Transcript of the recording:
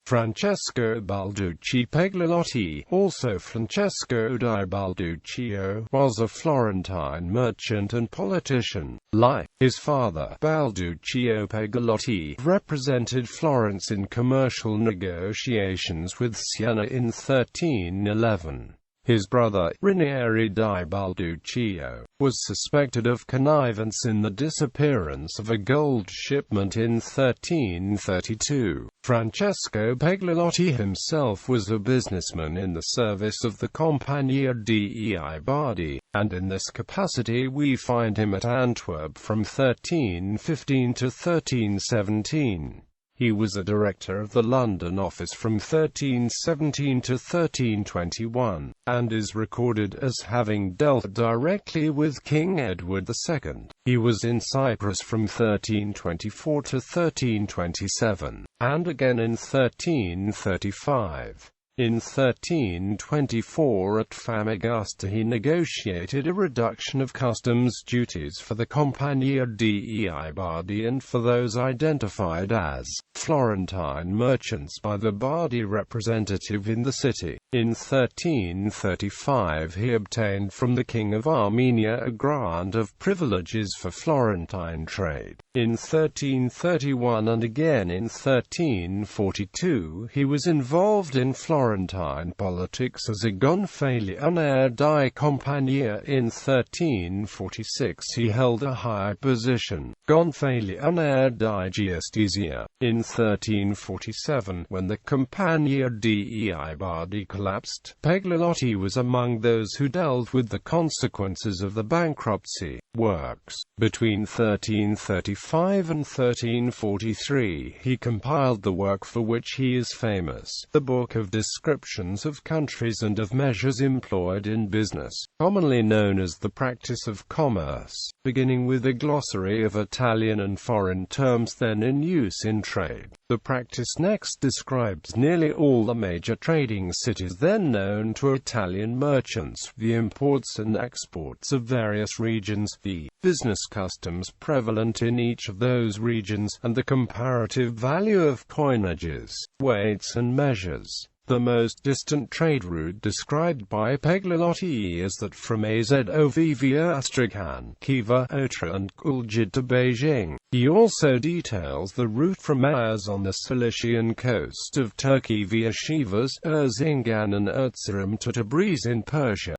Francesco Balducci Pegolotti, also Francesco di Balduccio, was a Florentine merchant and politician. Like his father, Balduccio Pegolotti represented Florence in commercial negotiations with Siena in 1311. His brother, Ranieri di Balduccio, was suspected of connivance in the disappearance of a gold shipment in 1332. Francesco Pegolotti himself was a businessman in the service of the Compagnia dei Bardi, and in this capacity we find him at Antwerp from 1315 to 1317. He was a director of the London office from 1317 to 1321, and is recorded as having dealt directly with King Edward II. He was in Cyprus from 1324 to 1327, and again in 1335. In 1324 at Famagusta he negotiated a reduction of customs duties for the Compagnia dei Bardi and for those identified as Florentine merchants by the Bardi representative in the city. In 1335 he obtained from the King of Armenia a grant of privileges for Florentine trade. In 1331 and again in 1342 he was involved in Florentine politics as a Gonfaloniere di Compagnia. In 1346 he held a high position, Gonfaloniere di Giustizia. In 1347, when the Compagnia dei Bardi collapsed, Pegolotti was among those who dealt with the consequences of the bankruptcy. Works. Between 1335 and 1343 he compiled the work for which he is famous, the Book of Descriptions of Countries and of Measures Employed in Business, commonly known as the Practice of Commerce, beginning with a glossary of Italian and foreign terms then in use in trade. The practice next describes nearly all the major trading cities then known to Italian merchants, the imports and exports of various regions, the business customs prevalent in each of those regions, and the comparative value of coinages, weights and measures. The most distant trade route described by Pegolotti is that from Azov via Astrakhan, Khiva, Otra and Gulgid to Beijing. He also details the route from Ayaz on the Cilician coast of Turkey via Sivas, Erzincan and Erzurum to Tabriz in Persia.